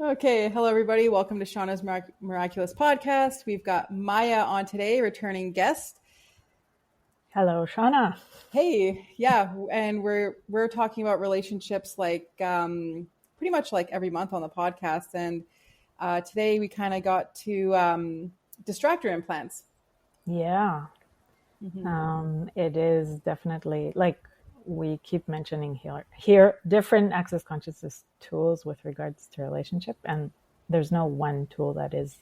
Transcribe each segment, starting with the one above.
Okay, hello everybody. Welcome to Shauna's Miraculous Podcast. We've got Maya on today, returning guest. Hello, Shauna. Hey, yeah, and we're talking about relationships like pretty much like every month on the podcast. And today we kind of got to distractor implants. Yeah, Mm-hmm. it is definitely like we keep mentioning here different access consciousness tools with regards to relationship, and there's no one tool that is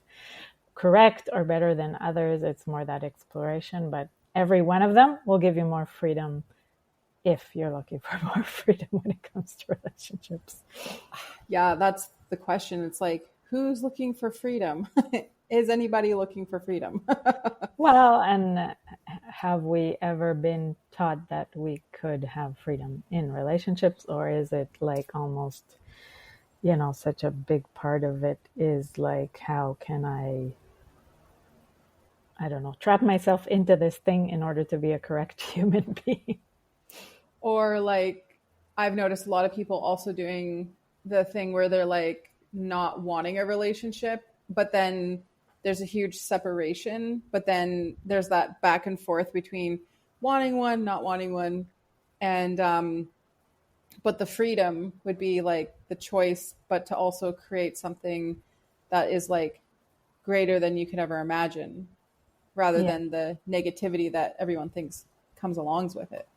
correct or better than others. It's more that exploration, but every one of them will give you more freedom if you're looking for more freedom when it comes to relationships. Yeah, that's the question. It's like, who's looking for freedom? Is anybody looking for freedom? Well, and have we ever been taught that we could have freedom in relationships, or is it like almost, such a big part of it is like, how can I don't know, trap myself into this thing in order to be a correct human being? Or like I've noticed a lot of people also doing the thing where they're like not wanting a relationship, but then there's a huge separation, but then there's that back and forth between wanting one, not wanting one. And but the freedom would be like the choice, but to also create something that is like greater than you could ever imagine, rather Yeah. than the negativity that everyone thinks comes along with it.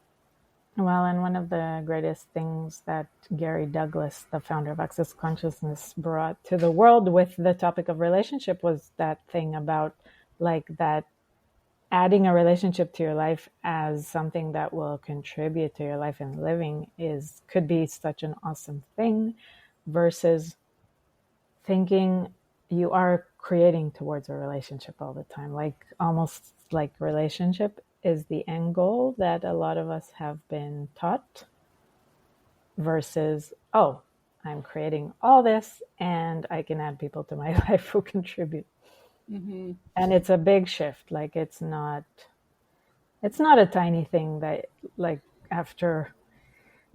Well, and one of the greatest things that Gary Douglas, the founder of Access Consciousness, brought to the world with the topic of relationship was that thing about like that adding a relationship to your life as something that will contribute to your life and living could be such an awesome thing versus thinking you are creating towards a relationship all the time, like almost like relationship is the end goal that a lot of us have been taught versus, oh, I'm creating all this and I can add people to my life who contribute. Mm-hmm. And it's a big shift. Like it's not a tiny thing that, like, after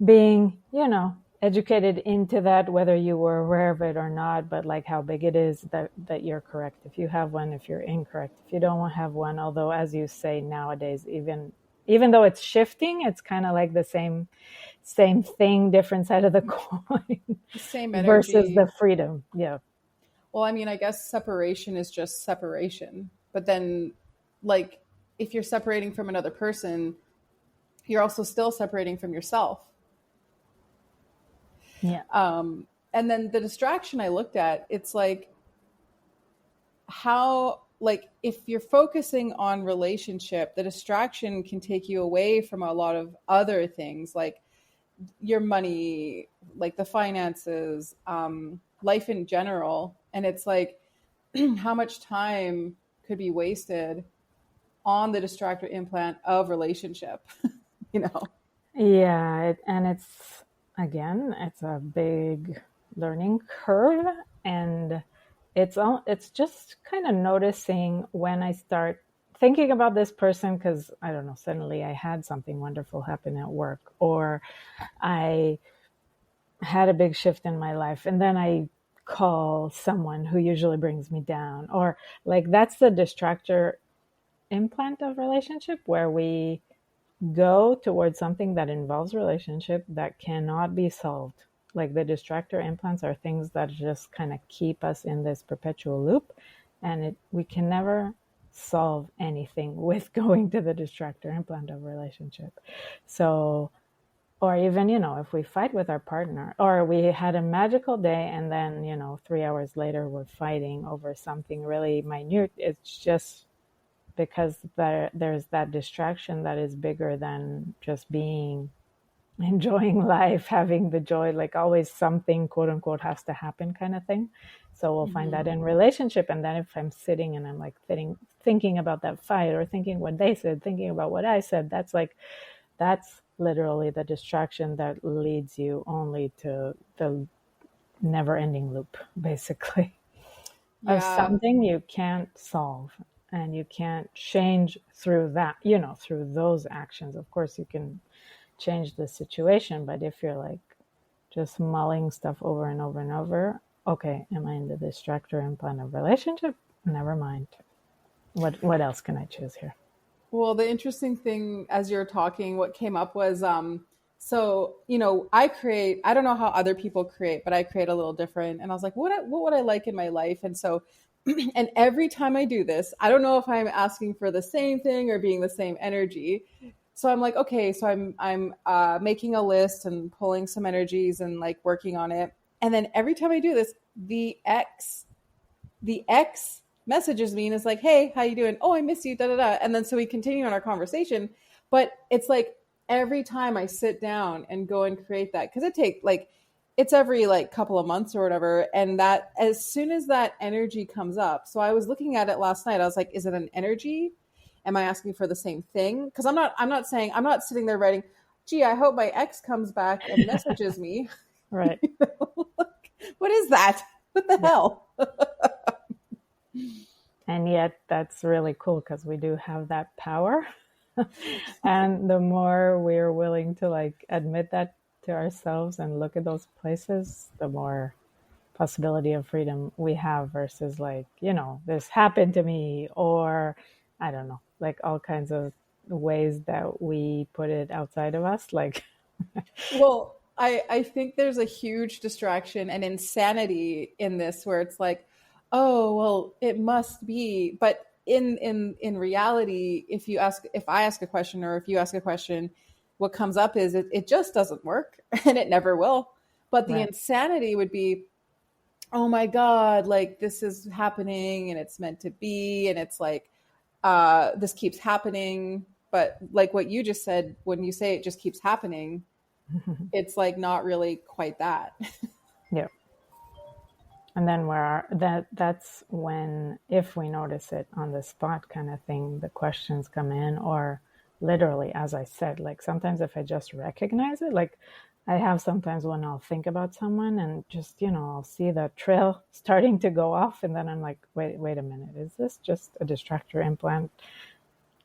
being, educated into that, whether you were aware of it or not, but like how big it is that you're correct if you have one, if you're incorrect if you don't have one. Although, as you say, nowadays, even though it's shifting, it's kind of like the same thing, different side of the coin. The same Versus energy. the freedom. Yeah. Well, I mean, I guess separation is just separation. But then, like, if you're separating from another person, you're also still separating from yourself. Yeah. And then the distraction I looked at, it's like how, like, if you're focusing on relationship, the distraction can take you away from a lot of other things, like your money, like the finances, life in general. And it's like, how much time could be wasted on the distractor implant of relationship, you know? Yeah. And it's a big learning curve. And it's just kind of noticing when I start thinking about this person, because I don't know, suddenly I had something wonderful happen at work, or I had a big shift in my life, and then I call someone who usually brings me down, or like that's the distractor implant of relationship, where we go towards something that involves relationship that cannot be solved. Like the distractor implants are things that just kind of keep us in this perpetual loop, and we can never solve anything with going to the distractor implant of relationship. So, or even, if we fight with our partner, or we had a magical day and then, 3 hours later we're fighting over something really minute, it's just because there's that distraction that is bigger than just enjoying life, having the joy, like always something quote unquote has to happen kind of thing. So we'll find Mm-hmm. that in relationship. And then if I'm sitting and I'm like thinking about that fight, or thinking what they said, thinking about what I said, that's literally the distraction that leads you only to the never ending loop, basically, of Yeah. something you can't solve and you can't change through that, through those actions. Of course, you can change the situation, but if you're like just mulling stuff over and over and over, okay, am I in the distractor implant of relationship? Never mind. What else can I choose here? Well, the interesting thing as you're talking, what came up was so, you know, I create, I don't know how other people create, but I create a little different. And I was like, what would I like in my life? And so, and every time I do this, I don't know if I'm asking for the same thing or being the same energy. So I'm like, okay, so I'm making a list and pulling some energies and like working on it. And then every time I do this, the ex messages me and is like, "Hey, how you doing? Oh, I miss you." Da da da. And then so we continue on our conversation, but it's like every time I sit down and go and create that because it take like it's every like couple of months or whatever, and that as soon as that energy comes up. So I was looking at it last night. I was like, "Is it an energy? Am I asking for the same thing?" Because I'm not saying I'm not sitting there writing, "Gee, I hope my ex comes back and messages me." Right. What is that? What the Yeah. hell? And yet that's really cool because we do have that power. And the more we're willing to like admit that to ourselves and look at those places, the more possibility of freedom we have versus like, this happened to me, or I don't know, like all kinds of ways that we put it outside of us. Like, Well, I think there's a huge distraction and insanity in this where it's like, oh, well, it must be. But in reality, if I ask a question or if you ask a question, what comes up is it just doesn't work and it never will. But the right, insanity would be, oh my God, like this is happening and it's meant to be, and it's like this keeps happening. But like what you just said, when you say it just keeps happening, it's like not really quite that. yeah. And then that's when, if we notice it on the spot kind of thing, the questions come in, or literally, as I said, like sometimes if I just recognize it, like I have sometimes when I'll think about someone and just, I'll see the trail starting to go off. And then I'm like, wait a minute, is this just a distractor implant?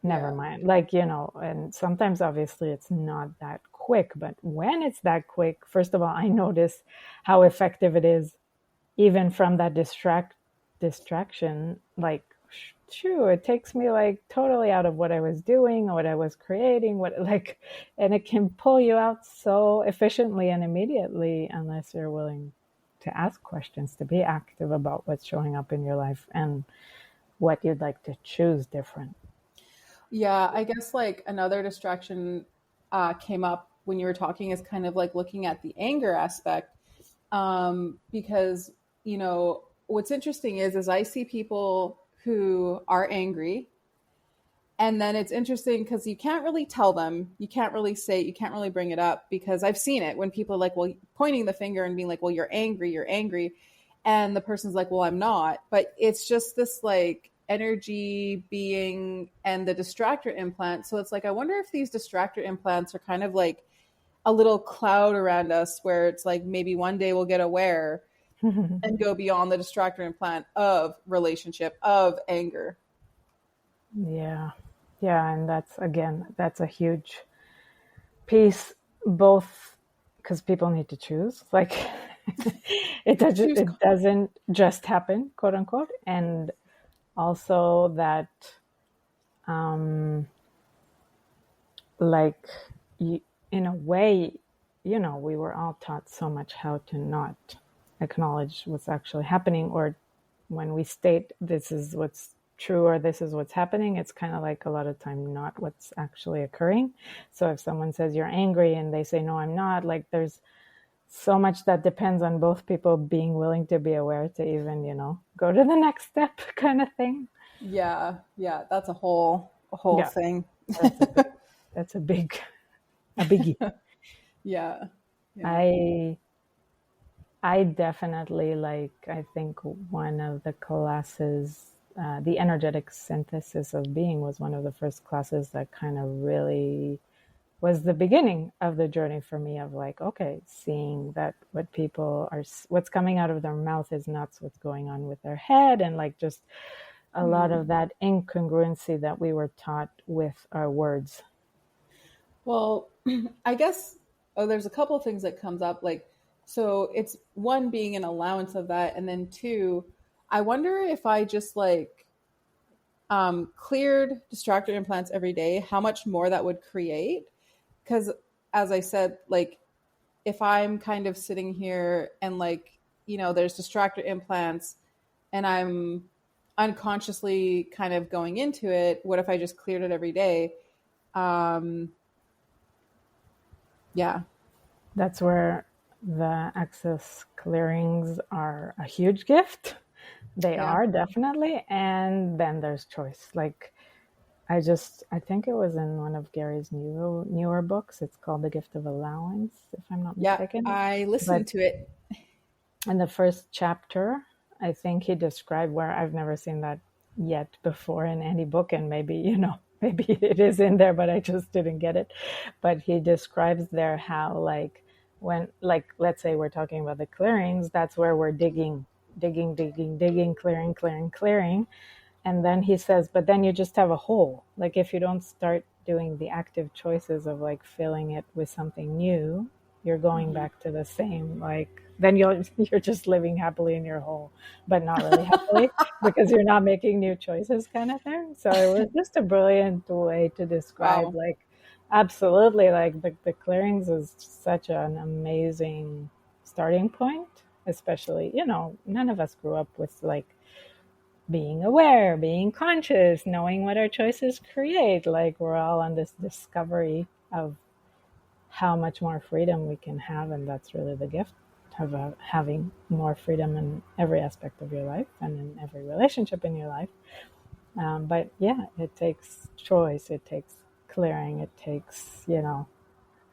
Never Yeah. mind. Like, and sometimes obviously it's not that quick, but when it's that quick, first of all, I notice how effective it is even from that distraction. Like, shoo, it takes me like totally out of what I was doing or what I was creating, and it can pull you out so efficiently and immediately unless you're willing to ask questions, to be active about what's showing up in your life and what you'd like to choose different. Yeah, I guess like another distraction came up when you were talking is kind of like looking at the anger aspect. Because, what's interesting is I see people who are angry. And then it's interesting because you can't really tell them, you can't really say, you can't really bring it up because I've seen it when people are like, well, pointing the finger and being like, well, you're angry, you're angry. And the person's like, well, I'm not. But it's just this like energy being and the distractor implant. So it's like, I wonder if these distractor implants are kind of like a little cloud around us where it's like maybe one day we'll get aware and go beyond the distractor implant of relationship, of anger. Yeah. Yeah. And that's a huge piece, both because people need to choose. Like, Choose. it doesn't just happen, quote unquote. And also that, um, like, you, in a way, we were all taught so much how to not acknowledge what's actually happening, or when we state this is what's true or this is what's happening, it's kind of like a lot of time not what's actually occurring. So if someone says you're angry and they say no, I'm not, like there's so much that depends on both people being willing to be aware to even, go to the next step kind of thing. Yeah, yeah, that's a whole Yeah, thing. that's a big, that's a biggie. Yeah, yeah. I I definitely like, I think one of the classes, the energetic synthesis of being was one of the first classes that kind of really was the beginning of the journey for me of like, okay, seeing that what's coming out of their mouth is not what's going on with their head. And like just a lot Hmm. of that incongruency that we were taught with our words. Well, I guess there's a couple of things that comes up like So it's one, being an allowance of that, and then two, I wonder if I just like cleared distractor implants every day, how much more that would create. Because as I said, like if I'm kind of sitting here and like, there's distractor implants and I'm unconsciously kind of going into it, what if I just cleared it every day? Um, yeah. That's where the access clearings are a huge gift. They Yeah. are definitely. And then there's choice. Like I think it was in one of Gary's newer books. It's called The Gift of Allowance, if I'm not Yeah. mistaken. I But listened to it. in the first chapter, I think he described, where I've never seen that yet before in any book, and maybe, maybe it is in there, but I just didn't get it. But he describes there how, like, when, like, let's say we're talking about the clearings, that's where we're digging, clearing. And then he says, but then you just have a hole. Like, if you don't start doing the active choices of like filling it with something new, you're going Mhm. back to the same, like, then you're just living happily in your hole, but not really happily because you're not making new choices, kind of thing. So it was just a brilliant way to describe, Wow. like, absolutely, like the clearings is such an amazing starting point, especially, none of us grew up with like being aware, being conscious, knowing what our choices create. Like, we're all on this discovery of how much more freedom we can have, and that's really the gift of having more freedom in every aspect of your life and in every relationship in your life. But yeah, it takes choice, it takes clearing, it takes,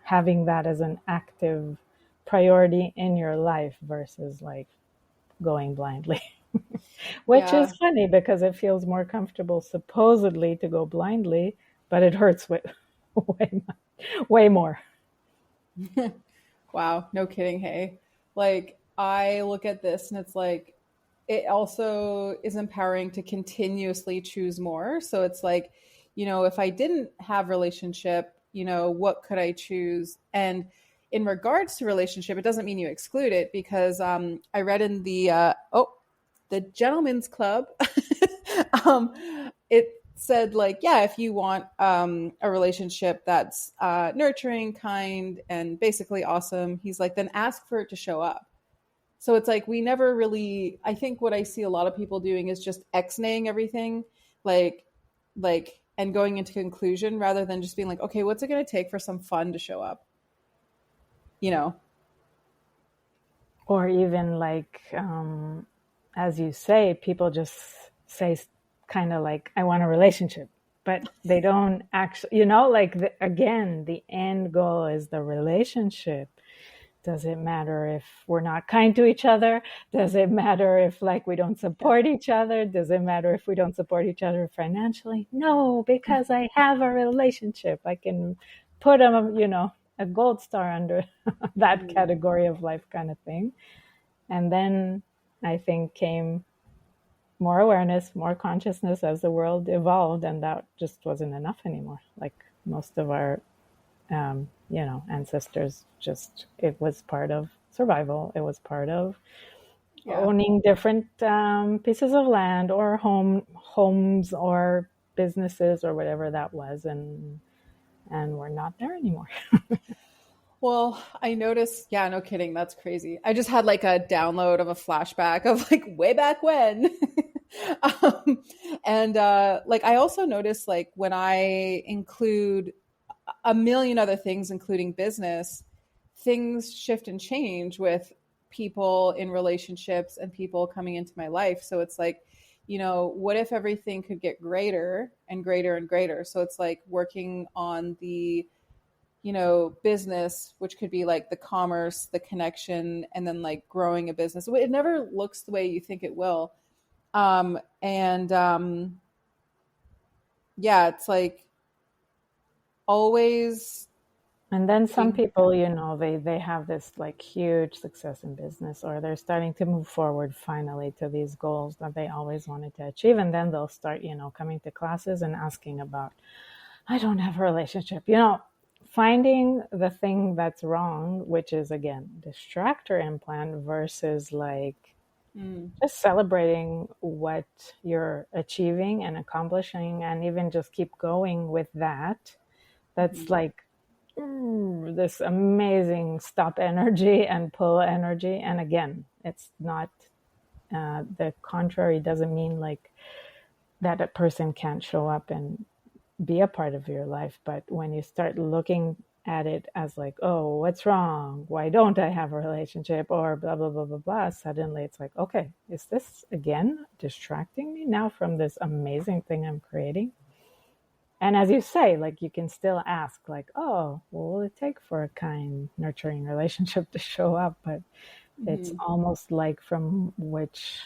having that as an active priority in your life versus like going blindly. Which Yeah. is funny because it feels more comfortable supposedly to go blindly, but it hurts way, way, way more. Wow, no kidding. Hey, like I look at this and it's like it also is empowering to continuously choose more. So it's like, if I didn't have relationship, what could I choose? And in regards to relationship, it doesn't mean you exclude it because I read in the Gentleman's Club, um, it said like, yeah, if you want a relationship that's nurturing, kind, and basically awesome, he's like, then ask for it to show up. So it's like we never really. I think what I see a lot of people doing is just X-naying everything, like, and going into conclusion rather than just being like, okay, what's it going to take for some fun to show up? You know? Or even like, as you say, people just say kind of like, I want a relationship, but they don't actually, like, again, the end goal is the relationship. Does it matter if we're not kind to each other? Does it matter if like we don't Yeah. support each other? Does it matter if we don't support each other financially? No, because I have a relationship. I can put a gold star under that Mhm. category of life, kind of thing. And then I think came more awareness, more consciousness as the world evolved, and that just wasn't enough anymore. Like most of our ancestors, just, it was part of survival. It was part of Yeah. owning different pieces of land or homes or businesses or whatever that was, and we're not there anymore. Well, I noticed, yeah, no kidding, that's crazy. I just had like a download of a flashback of like way back when. um, and like I also noticed like when I include a million other things, including business, things shift and change with people in relationships and people coming into my life. So it's like, what if everything could get greater and greater and greater? So it's like working on the business, which could be like the commerce, the connection, and then like growing a business. It never looks the way you think it will. And Yeah, it's like always And then some being, people, they have this like huge success in business, or they're starting to move forward finally to these goals that they always wanted to achieve. And then they'll start, coming to classes and asking about, I don't have a relationship. finding the thing that's wrong, which is again distractor implant, versus like Mm, just celebrating what you're achieving and accomplishing, and even just keep going with that. That's mhm. like this amazing stop energy and pull energy. And again, it's not the contrary, doesn't mean like that a person can't show up and be a part of your life. But when you start looking at it as like, oh, what's wrong? Why don't I have a relationship? Or blah, blah, blah, blah, blah. Suddenly it's like, okay, is this again distracting me now from this amazing thing I'm creating? And as you say, like you can still ask, like, oh, what will it take for a kind, nurturing relationship to show up? But it's Mhm. almost like from which,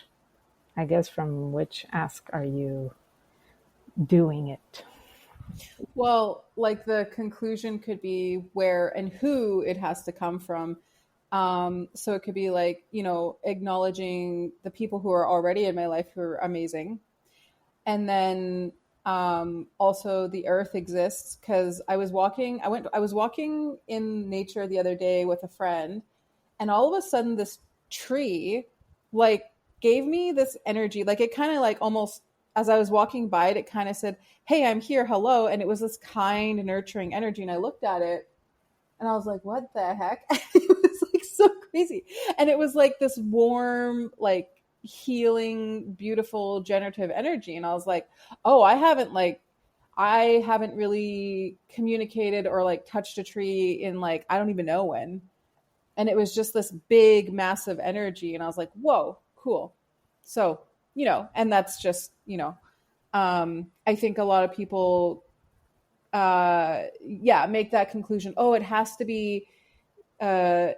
I guess, from which ask are you doing it? Well, like the conclusion could be where and who it has to come from. So it could be like, acknowledging the people who are already in my life who are amazing. And then also the earth exists because I was walking in nature the other day with a friend, and all of a sudden this tree like gave me this energy, like it kind of like almost, as I was walking by it, it kind of said, hey, I'm here, hello. And it was this kind nurturing energy, and I looked at it and I was like, what the heck? It was like so crazy. And it was like this warm, like healing, beautiful, generative energy. And I was like, oh, I haven't really communicated or like touched a tree in like, I don't even know when. And it was just this big, massive energy. And I was like, whoa, cool. So, and that's just, I think a lot of people, yeah, make that conclusion. Oh, it has to be uh,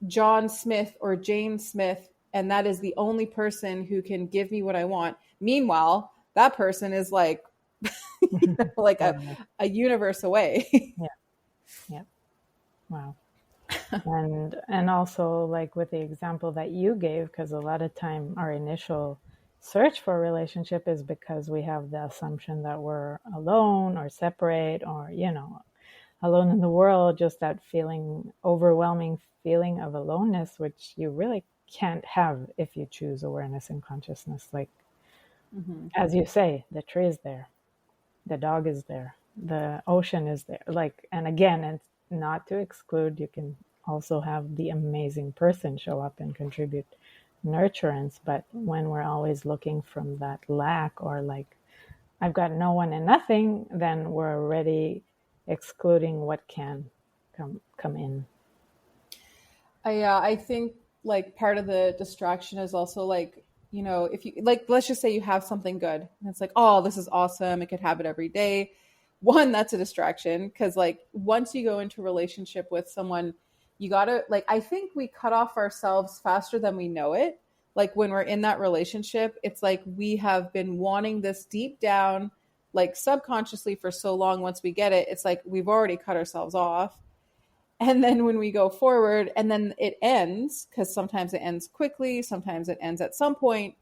John Smith or Jane Smith, and that is the only person who can give me what I want. Meanwhile, that person is like, like Wow. a universe away. Yeah. Yeah. Wow. And also like with the example that you gave, because a lot of time our initial search for a relationship is because we have the assumption that we're alone or separate, or alone in the world, just that feeling, overwhelming feeling of aloneness, which you really can't have if you choose awareness and consciousness. Like Mm-hmm. as you say, the tree is there, the dog is there, the ocean is there. Like, and again, it's not to exclude, you can also have the amazing person show up and contribute nurturance. But when we're always looking from that lack, or like, I've got no one and nothing, then we're already excluding what can come in. I think like part of the distraction is also like, if you like, let's just say you have something good and it's like, oh, this is awesome. I could have it every day. One, that's a distraction because like once you go into a relationship with someone, you gotta like, I think we cut off ourselves faster than we know it. Like when we're in that relationship, it's like we have been wanting this deep down, like subconsciously for so long. Once we get it, it's like we've already cut ourselves off. And then when we go forward and then it ends, because sometimes it ends quickly, sometimes it ends at some point,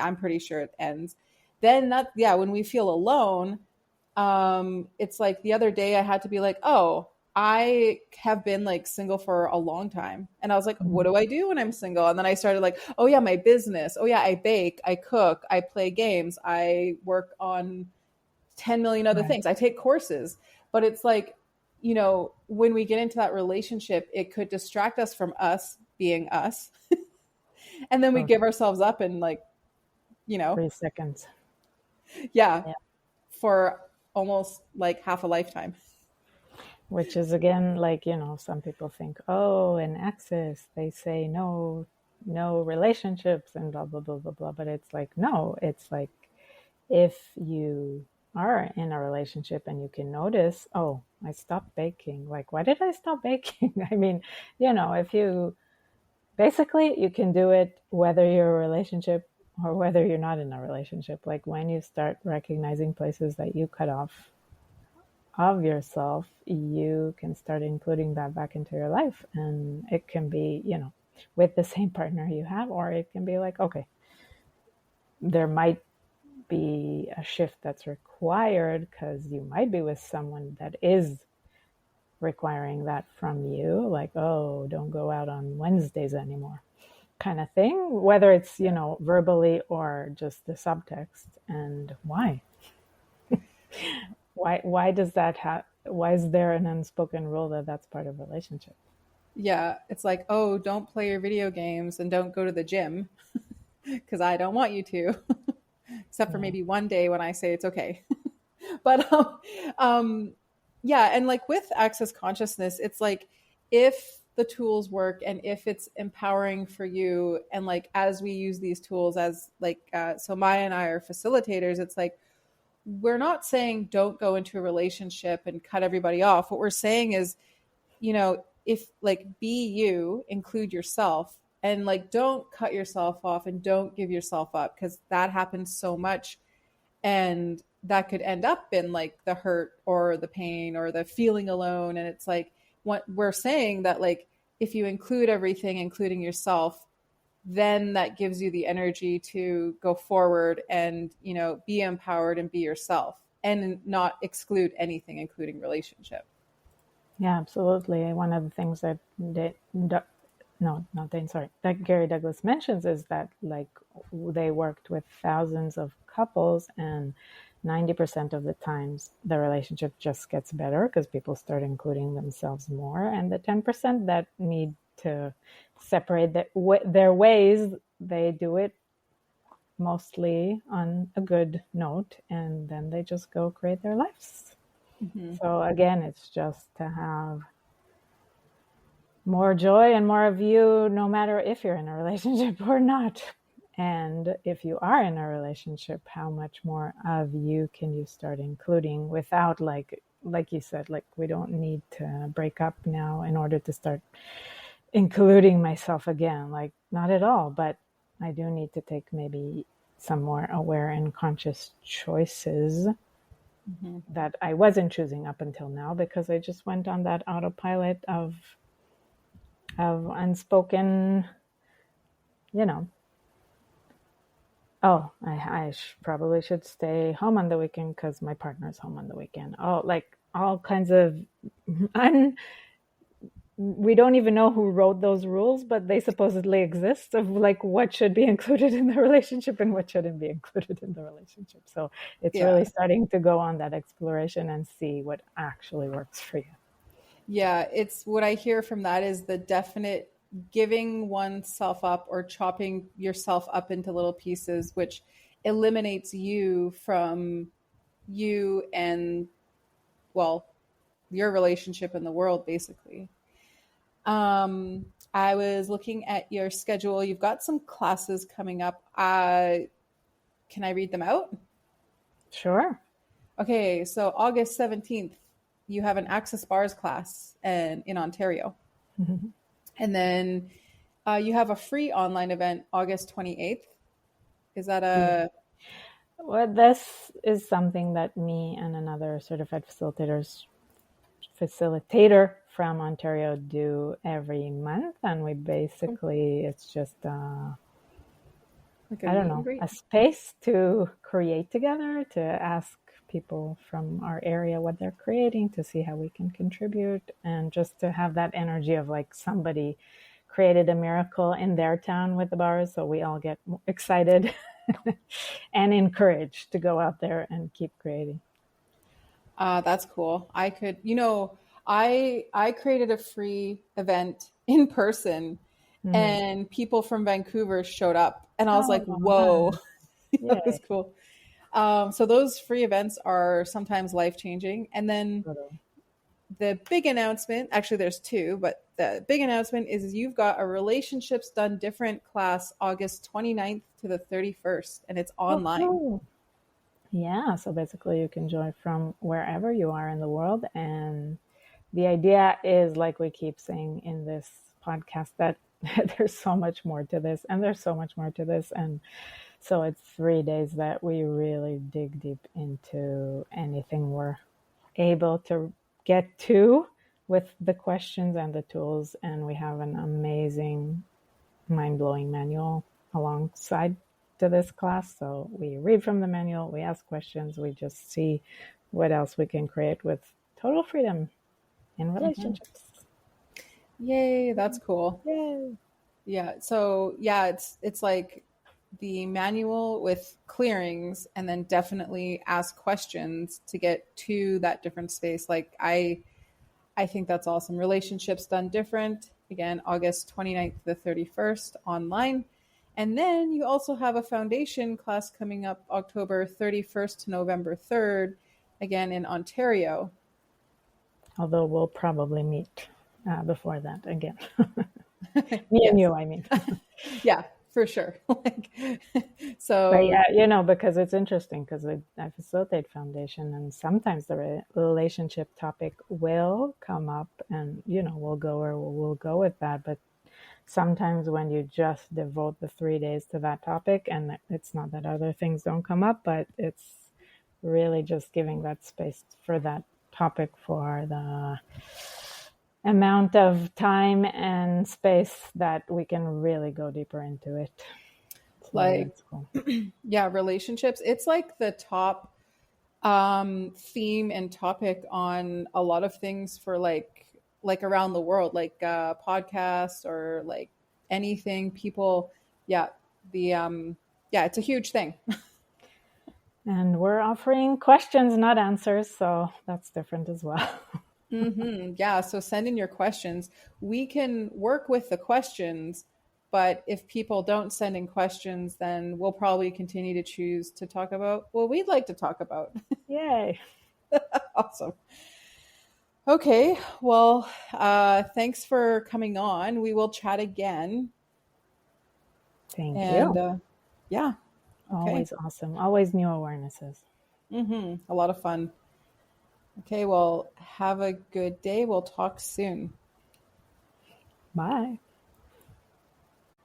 I'm pretty sure it ends. Then that, yeah, when we feel alone, it's like the other day I had to be like, oh, I have been like single for a long time. And I was like, what do I do when I'm single? And then I started like, oh yeah, my business. Oh yeah, I bake, I cook, I play games, I work on 10 million other Right. things. I take courses, but it's like, when we get into that relationship, it could distract us from us being us. And then we Totally. give ourselves up and like, you know, 3 seconds. yeah, Yeah. for almost like half a lifetime. Which is again, like, some people think, oh, in access, they say no, no relationships and blah, blah, blah, blah, blah. But it's like, no, it's like if you are in a relationship and you can notice, oh, I stopped baking. Like, why did I stop baking? I mean, if you basically, you can do it whether you're a relationship or whether you're not in a relationship. Like when you start recognizing places that you cut off of yourself, you can start including that back into your life. And it can be, with the same partner you have, or it can be like, okay, there might be a shift that's required because you might be with someone that is requiring that from you, like, oh, don't go out on Wednesdays anymore, kind of thing, whether it's, verbally or just the subtext. And why does that why is there an unspoken rule that that's part of a relationship? Yeah, it's like, oh, don't play your video games and don't go to the gym because I don't want you to, except for Yeah. maybe one day when I say it's okay. But yeah, and like with access consciousness, it's like if the tools work and if it's empowering for you, and like as we use these tools as like, so Maya and I are facilitators, it's like we're not saying don't go into a relationship and cut everybody off. What we're saying is, if like be you, include yourself, and like don't cut yourself off and don't give yourself up, because that happens so much, and that could end up in like the hurt or the pain or the feeling alone. And it's like what we're saying, that like if you include everything, including yourself, then that gives you the energy to go forward and be empowered and be yourself and not exclude anything, including relationship. Yeah, absolutely. One of the things that no, not Dane, sorry, that Gary Douglas mentions is that like they worked with thousands of couples, and 90% of the times the relationship just gets better because people start including themselves more. And the 10% that need to separate their ways, they do it mostly on a good note, and then they just go create their lives. Mm-hmm. So again, it's just to have more joy and more of you, no matter if you're in a relationship or not. And if you are in a relationship, how much more of you can you start including without like you said, like we don't need to break up now in order to start including myself again. Like not at all, but I do need to take maybe some more aware and conscious choices that I wasn't choosing up until now, because I just went on that autopilot of unspoken, oh, I probably should stay home on the weekend because my partner's home on the weekend. Oh, like all kinds of we don't even know who wrote those rules, but they supposedly exist, of like what should be included in the relationship and what shouldn't be included in the relationship. So it's Yeah. really starting to go on that exploration and see what actually works for you. Yeah, it's what I hear from that is the definite giving oneself up or chopping yourself up into little pieces, which eliminates you from you and, well, your relationship in the world, basically. I was looking at your schedule. You've got some classes coming up. Can I read them out? Sure. Okay, so August 17th, you have an Access Bars class in Ontario. And then you have a free online event August 28th. Is that Yeah. a. Well, this is something that me and another certified facilitator from Ontario do every month, and we basically it's just Like a I don't meet and know, greet? a space to create together, to ask people from our area what they're creating, to see how we can contribute, and just to have that energy of like somebody created a miracle in their town with the bars, so we all get excited and encouraged to go out there and keep creating. That's cool. I could, I created a free event in person, Mm. and people from Vancouver showed up, and I was like, Oh, whoa, nice. that was Yay. cool. So those free events are sometimes life changing. And then Totally. the big announcement, actually there's two, but the big announcement is you've got a Relationships Done Different class August 29th to the 31st, and it's Oh, online. cool. Yeah, so basically you can join from wherever you are in the world. And the idea is, like we keep saying in this podcast, that there's so much more to this, and there's so much more to this. And so it's 3 days that we really dig deep into anything we're able to get to with the questions and the tools. And we have an amazing, mind blowing manual alongside to this class. So we read from the manual, we ask questions, we just see what else we can create with total freedom. in relationships. Yay, that's cool. Yay. Yeah. So yeah, it's like the manual with clearings and then definitely ask questions to get to that different space. Like I think that's awesome. Relationships done different. Again, August 29th to the 31st online. And then you also have a foundation class coming up October 31st to November 3rd, again in Ontario. Although we'll probably meet before that again. Me and Yes. you, I mean. Yeah, for sure. Like, But so, yeah, because it's interesting because I facilitate foundation, and sometimes the relationship topic will come up, and we'll go with that. But sometimes when you just devote the 3 days to that topic, and it's not that other things don't come up, but it's really just giving that space for that topic for the amount of time and space that we can really go deeper into it. So like, that's cool. yeah, relationships, it's like the top theme and topic on a lot of things for like around the world, like podcasts or like anything people, yeah, the yeah, it's a huge thing. And we're offering questions, not answers, so that's different as well. Yeah, so send in your questions. We can work with the questions, but if people don't send in questions, then we'll probably continue to choose to talk about what we'd like to talk about. Yay. Awesome. Okay, well, thanks for coming on. We will chat again. Thank And you. yeah, okay. Always awesome. Always new awarenesses. A lot of fun. Okay, well, have a good day. We'll talk soon. Bye.